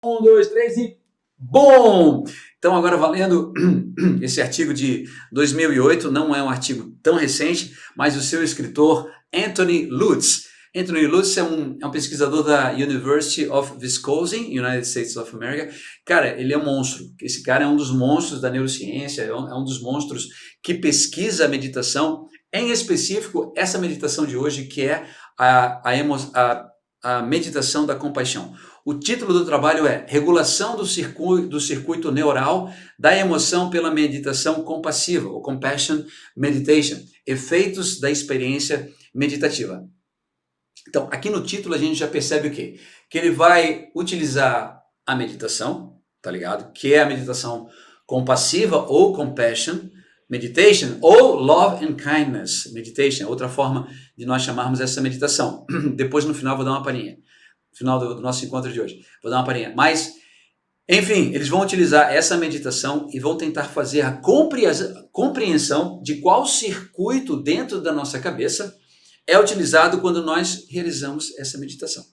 Um, dois, três e bom! Então, agora valendo esse artigo de 2008, não é um artigo tão recente, mas o seu escritor Anthony Lutz. Anthony Lutz é um pesquisador da University of Wisconsin, United States of America. Cara, ele é um monstro. Esse cara é um dos monstros da neurociência, é um dos monstros que pesquisa a meditação, em específico essa meditação de hoje, que é a meditação da compaixão. O título do trabalho é Regulação do circuito neural da emoção pela meditação compassiva, ou Compassion Meditation, efeitos da experiência meditativa. Então, aqui no título a gente já percebe o quê? Que ele vai utilizar a meditação, tá ligado? Que é a meditação compassiva ou Compassion Meditation, ou Love and Kindness Meditation, outra forma de nós chamarmos essa meditação. Depois no final vou dar uma palhinha. No final do nosso encontro de hoje. Vou dar uma palhinha. Mas, enfim, eles vão utilizar essa meditação e vão tentar fazer a compreensão de qual circuito dentro da nossa cabeça é utilizado quando nós realizamos essa meditação.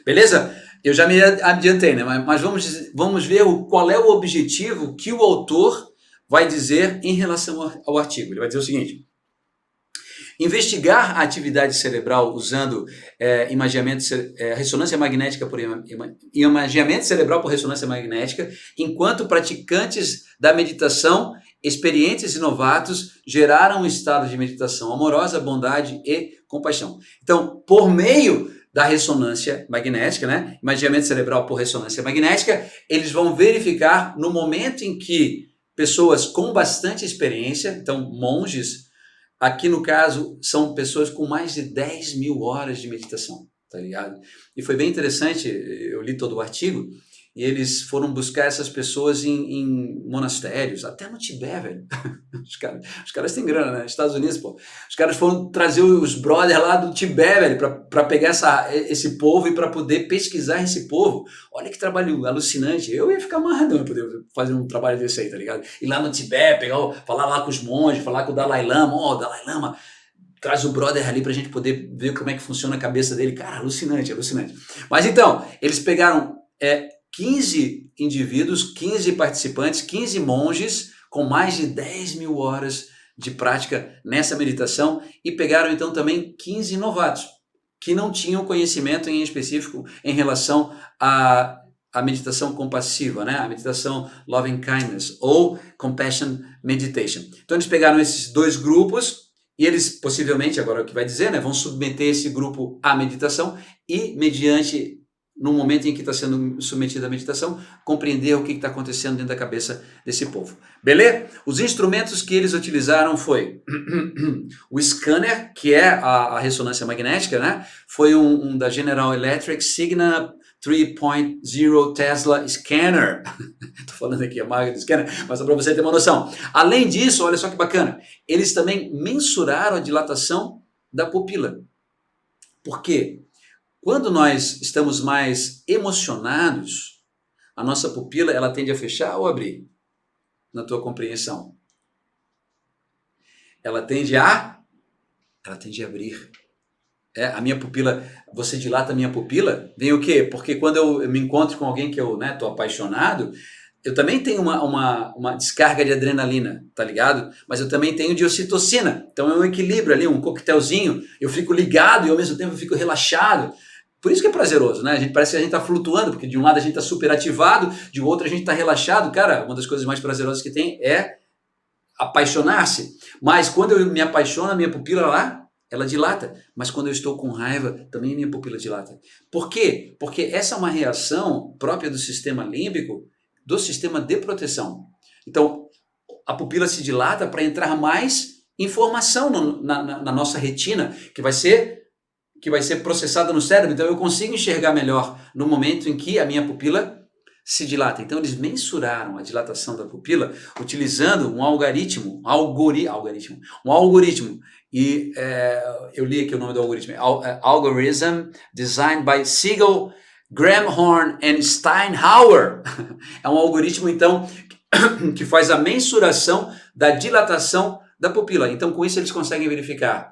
Beleza? Eu já me adiantei, né? Mas vamos ver qual é o objetivo que o autor vai dizer em relação ao artigo. Ele vai dizer o seguinte: investigar a atividade cerebral usando ressonância magnética por imageamento cerebral por ressonância magnética, enquanto praticantes da meditação, experientes e novatos, geraram um estado de meditação amorosa, bondade e compaixão. Então, por meio da ressonância magnética, né, imageamento cerebral por ressonância magnética, eles vão verificar no momento em que pessoas com bastante experiência, então monges, aqui no caso são pessoas com mais de 10 mil horas de meditação, tá ligado? E foi bem interessante, eu li todo o artigo, e eles foram buscar essas pessoas em monastérios, até no Tibete, velho. Os caras têm grana, né? Estados Unidos, pô. Os caras foram trazer os brothers lá do Tibete, velho, pra pegar esse povo e pra poder pesquisar esse povo. Olha que trabalho alucinante. Eu ia ficar amarrado pra poder fazer um trabalho desse aí, tá ligado? Ir lá no Tibete, falar lá com os monges, falar com o Dalai Lama. Ó, Dalai Lama, traz o brother ali pra gente poder ver como é que funciona a cabeça dele. Cara, alucinante, alucinante. Mas então, eles pegaram 15 indivíduos, 15 participantes, 15 monges com mais de 10 mil horas de prática nessa meditação e pegaram então também 15 novatos que não tinham conhecimento em específico em relação à meditação compassiva, né? A meditação Love and Kindness ou Compassion Meditation. Então eles pegaram esses dois grupos e eles possivelmente, agora é o que vai dizer, né, vão submeter esse grupo à meditação e mediante no momento em que está sendo submetida à meditação, compreender o que está acontecendo dentro da cabeça desse povo. Beleza? Os instrumentos que eles utilizaram foi o scanner, que é a ressonância magnética, né? Foi um da General Electric Sigma 3.0 Tesla Scanner. Estou falando aqui a marca do scanner, mas só para você ter uma noção. Além disso, olha só que bacana, eles também mensuraram a dilatação da pupila. Por quê? Quando nós estamos mais emocionados, a nossa pupila ela tende a fechar ou abrir? Na tua compreensão. Ela tende a abrir. A minha pupila, você dilata a minha pupila, vem o quê? Porque quando eu me encontro com alguém que eu tô apaixonado, eu também tenho uma descarga de adrenalina, tá ligado? Mas eu também tenho de ocitocina. Então é um equilíbrio ali, um coquetelzinho. Eu fico ligado e ao mesmo tempo eu fico relaxado. Por isso que é prazeroso, né? Parece que a gente está flutuando, porque de um lado a gente está super ativado, de outro a gente está relaxado. Cara, uma das coisas mais prazerosas que tem é apaixonar-se. Mas quando eu me apaixono, a minha pupila lá, ela dilata. Mas quando eu estou com raiva, também a minha pupila dilata. Por quê? Porque essa é uma reação própria do sistema límbico, do sistema de proteção. Então, a pupila se dilata para entrar mais informação na nossa retina, que vai ser processada no cérebro, então eu consigo enxergar melhor no momento em que a minha pupila se dilata. Então eles mensuraram a dilatação da pupila utilizando um algoritmo, e eu li aqui o nome do algoritmo, Algorithm Designed by Siegel, Gramhorn and Steinhauer. É um algoritmo, então, que faz a mensuração da dilatação da pupila. Então, com isso, eles conseguem verificar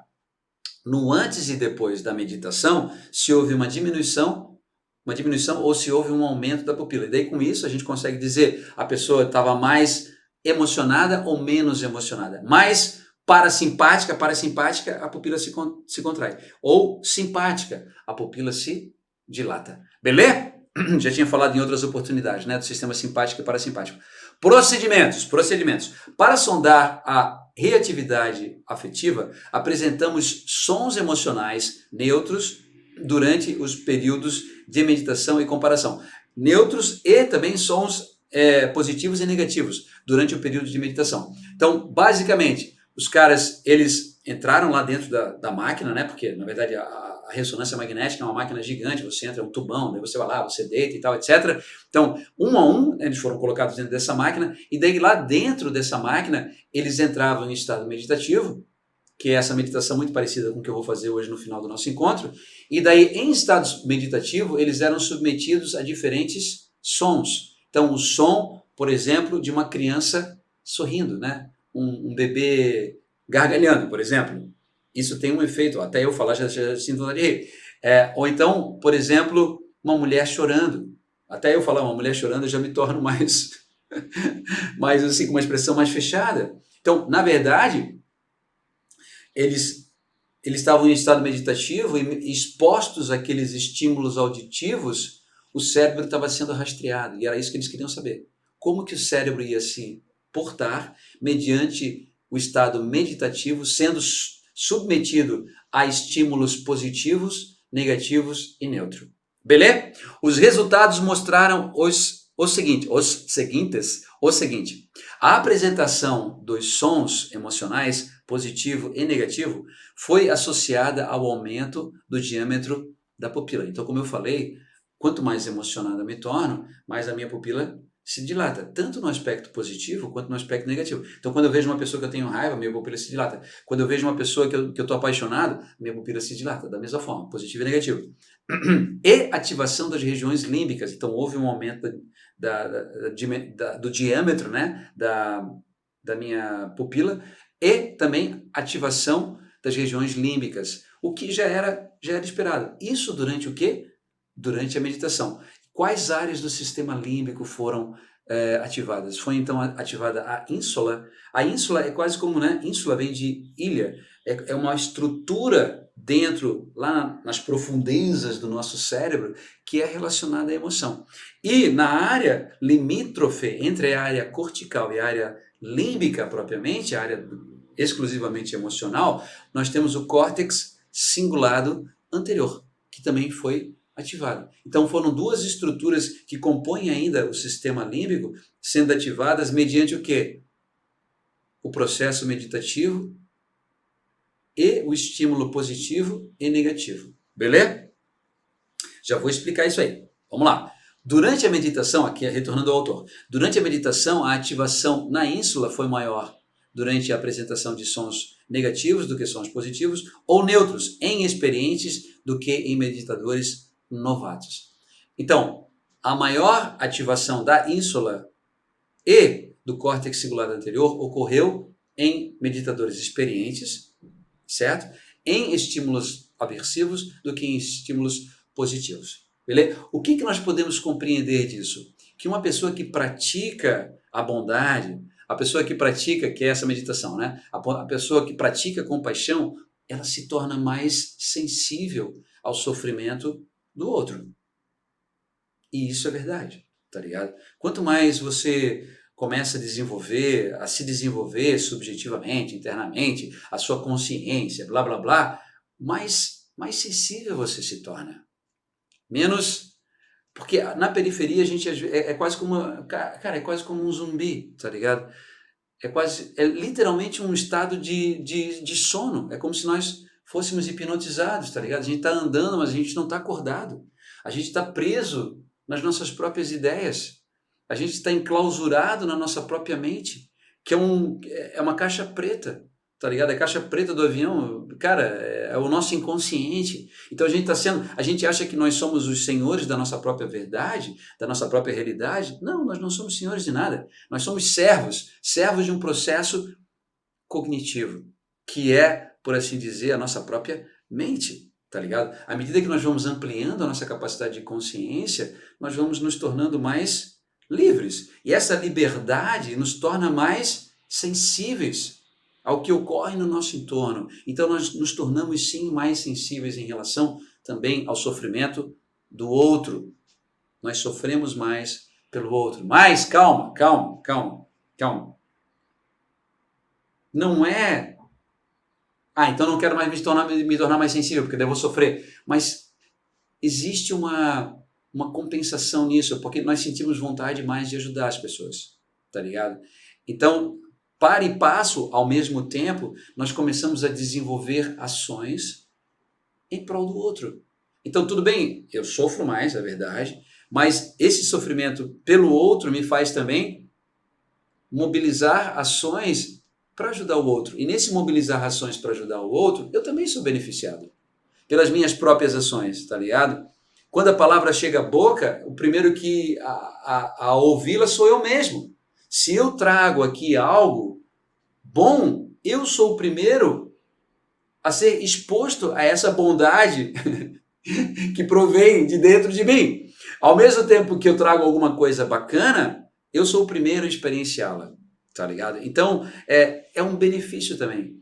no antes e depois da meditação se houve uma diminuição uma diminuição ou se houve um aumento da pupila. E daí com isso a gente consegue dizer a pessoa estava mais emocionada ou menos emocionada. Mais parasimpática, a pupila se contrai. Ou simpática, a pupila se dilata. Beleza? Já tinha falado em outras oportunidades, né, do sistema simpático e parasimpático. Procedimentos. Para sondar a reatividade afetiva, apresentamos sons emocionais neutros durante os períodos de meditação e comparação. Neutros e também sons positivos e negativos durante o período de meditação. Então, basicamente, os caras, eles entraram lá dentro da máquina, né? Porque, na verdade, a ressonância magnética é uma máquina gigante, você entra, é um tubão, daí você vai lá, você deita e tal, etc. Então, um a um, eles foram colocados dentro dessa máquina, e daí lá dentro dessa máquina, eles entravam em estado meditativo, que é essa meditação muito parecida com o que eu vou fazer hoje no final do nosso encontro, e daí, em estado meditativo, eles eram submetidos a diferentes sons. Então, o som, por exemplo, de uma criança sorrindo, né? Um bebê gargalhando, por exemplo. Isso tem um efeito, até eu falar já sinto vontade de rir. Ou então, por exemplo, uma mulher chorando. Até eu falar uma mulher chorando eu já me torno mais, mais assim, com uma expressão mais fechada. Então, na verdade, eles estavam em estado meditativo e expostos àqueles estímulos auditivos, o cérebro estava sendo rastreado, e era isso que eles queriam saber. Como que o cérebro ia se portar mediante o estado meditativo, sendo submetido a estímulos positivos, negativos e neutro. Beleza? Os resultados mostraram o seguinte. A apresentação dos sons emocionais, positivo e negativo, foi associada ao aumento do diâmetro da pupila. Então, como eu falei, quanto mais emocionado eu me torno, mais a minha pupila se dilata, tanto no aspecto positivo quanto no aspecto negativo. Então, quando eu vejo uma pessoa que eu tenho raiva, minha pupila se dilata. Quando eu vejo uma pessoa que eu estou apaixonado, minha pupila se dilata, da mesma forma, positivo e negativo. E ativação das regiões límbicas. Então, houve um aumento do diâmetro, né, da minha pupila, e também ativação das regiões límbicas, o que já era esperado. Isso durante o quê? Durante a meditação. Quais áreas do sistema límbico foram ativadas? Foi então ativada a ínsula. A ínsula é quase como, né? Ínsula vem de ilha. É uma estrutura dentro, lá nas profundezas do nosso cérebro, que é relacionada à emoção. E na área limítrofe entre a área cortical e a área límbica propriamente, a área exclusivamente emocional, nós temos o córtex cingulado anterior, que também foi ativado. Então foram duas estruturas que compõem ainda o sistema límbico sendo ativadas mediante o quê? O processo meditativo e o estímulo positivo e negativo. Beleza? Já vou explicar isso aí. Vamos lá. Durante a meditação, aqui retornando ao autor, durante a meditação a ativação na ínsula foi maior durante a apresentação de sons negativos do que sons positivos ou neutros em experientes do que em meditadores novatos. Então, a maior ativação da ínsula e do córtex cingulado anterior ocorreu em meditadores experientes, certo? Em estímulos aversivos do que em estímulos positivos. Beleza? O que nós podemos compreender disso? Que uma pessoa que pratica a bondade, a pessoa que pratica, que é essa meditação, né? A pessoa que pratica compaixão, ela se torna mais sensível ao sofrimento do outro. E isso é verdade, tá ligado? Quanto mais você começa a se desenvolver subjetivamente, internamente, a sua consciência, blá, blá, blá, mais sensível você se torna. Menos... Porque na periferia a gente é quase como... Cara, é quase como um zumbi, tá ligado? É literalmente um estado de sono. É como se nós fôssemos hipnotizados, tá ligado? A gente está andando, mas a gente não está acordado. A gente está preso nas nossas próprias ideias. A gente está enclausurado na nossa própria mente, que é uma caixa preta, tá ligado? É a caixa preta do avião, cara, é o nosso inconsciente. Então a gente acha que nós somos os senhores da nossa própria verdade, da nossa própria realidade. Não, nós não somos senhores de nada. Nós somos servos de um processo cognitivo, que é, por assim dizer, a nossa própria mente. tá ligado? À medida que nós vamos ampliando a nossa capacidade de consciência, nós vamos nos tornando mais livres. E essa liberdade nos torna mais sensíveis ao que ocorre no nosso entorno. Então nós nos tornamos sim mais sensíveis em relação também ao sofrimento do outro. Nós sofremos mais pelo outro. Mas calma, calma, calma, calma. Não é... então não quero mais me tornar mais sensível, porque daí eu vou sofrer. Mas existe uma compensação nisso, porque nós sentimos vontade mais de ajudar as pessoas, tá ligado? Então, para e passo, ao mesmo tempo, nós começamos a desenvolver ações em prol do outro. Então, tudo bem, eu sofro mais, é verdade, mas esse sofrimento pelo outro me faz também mobilizar ações para ajudar o outro. E nesse mobilizar ações para ajudar o outro, eu também sou beneficiado pelas minhas próprias ações, tá ligado? Quando a palavra chega à boca, o primeiro que a ouvi-la sou eu mesmo. Se eu trago aqui algo bom, eu sou o primeiro a ser exposto a essa bondade que provém de dentro de mim. Ao mesmo tempo que eu trago alguma coisa bacana, eu sou o primeiro a experienciá-la, tá ligado? Então, é um benefício também.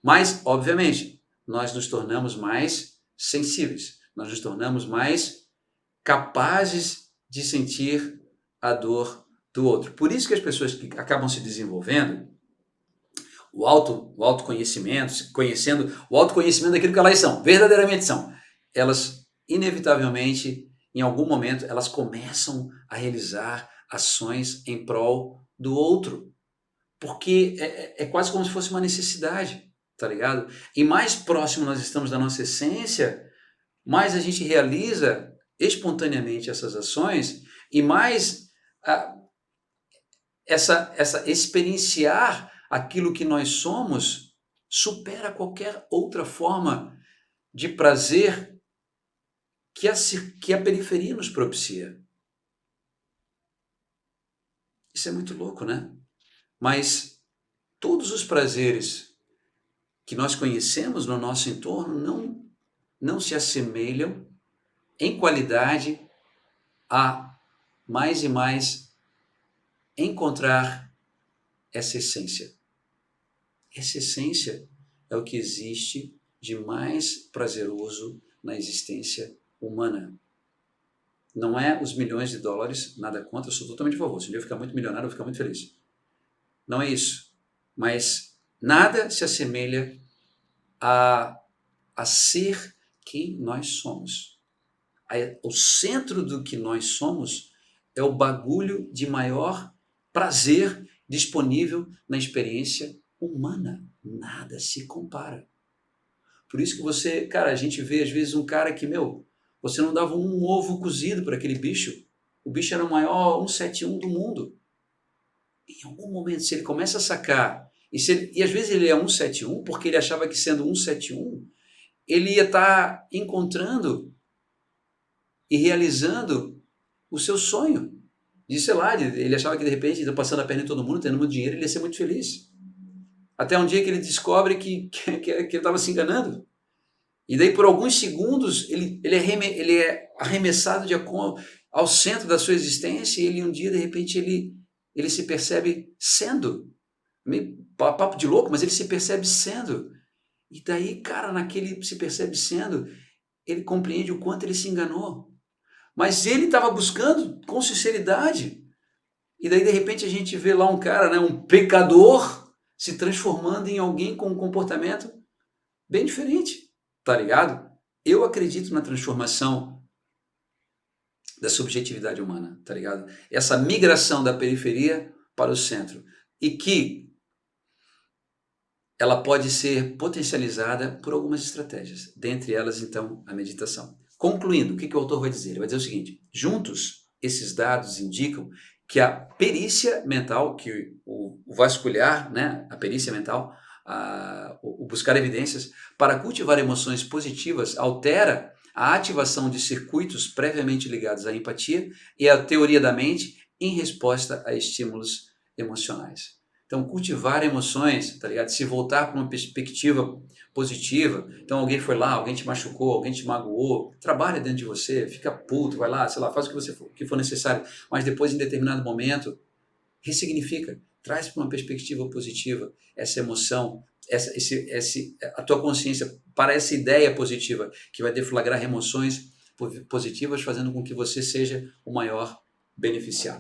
Mas, obviamente, nós nos tornamos mais sensíveis, nós nos tornamos mais capazes de sentir a dor do outro. Por isso que as pessoas que acabam se desenvolvendo, o autoconhecimento, conhecendo o autoconhecimento daquilo que elas são, verdadeiramente são, elas inevitavelmente, em algum momento, elas começam a realizar ações em prol do outro. Porque é quase como se fosse uma necessidade, tá ligado? E mais próximo nós estamos da nossa essência, mais a gente realiza espontaneamente essas ações e mais essa experienciar aquilo que nós somos supera qualquer outra forma de prazer que a periferia nos propicia. Isso é muito louco, né? Mas todos os prazeres que nós conhecemos no nosso entorno não se assemelham em qualidade a mais e mais encontrar essa essência. Essa essência é o que existe de mais prazeroso na existência humana. Não é os milhões de dólares, nada contra, eu sou totalmente a favor. Se um dia eu ficar muito milionário, eu vou ficar muito feliz. Não é isso. Mas nada se assemelha a ser quem nós somos. O centro do que nós somos é o bagulho de maior prazer disponível na experiência humana. Nada se compara. Por isso que você, cara, a gente vê às vezes um cara que, você não dava um ovo cozido para aquele bicho. O bicho era o maior 171 do mundo. Em algum momento, se ele começa a sacar, e às vezes ele é 171 porque ele achava que sendo 171, ele ia estar encontrando e realizando o seu sonho. De, sei lá, ele achava que de repente, passando a perna em todo mundo, tendo muito dinheiro, ele ia ser muito feliz. Até um dia que ele descobre que ele estava se enganando. E daí, por alguns segundos, ele é arremessado ao centro da sua existência, e ele um dia, de repente, ele se percebe sendo. Meio papo de louco, mas ele se percebe sendo. E daí, cara, naquele se percebe sendo, ele compreende o quanto ele se enganou. Mas ele estava buscando com sinceridade. E daí, de repente, a gente vê lá um cara, né, um pecador, se transformando em alguém com um comportamento bem diferente. Tá ligado? Eu acredito na transformação da subjetividade humana, tá ligado? Essa migração da periferia para o centro. E que ela pode ser potencializada por algumas estratégias. Dentre elas, então, a meditação. Concluindo, o que o autor vai dizer? Ele vai dizer o seguinte: juntos, esses dados indicam que a perícia mental, que o vasculhar, né, a perícia mental, o buscar evidências para cultivar emoções positivas altera a ativação de circuitos previamente ligados à empatia e à teoria da mente em resposta a estímulos emocionais. Então, cultivar emoções, tá ligado? Se voltar para uma perspectiva positiva. Então, alguém foi lá, alguém te machucou, alguém te magoou, trabalha dentro de você, fica puto, vai lá, sei lá, faz o que for necessário, mas depois, em determinado momento, ressignifica, traz para uma perspectiva positiva essa emoção, a tua consciência para essa ideia positiva, que vai deflagrar emoções positivas, fazendo com que você seja o maior beneficiado.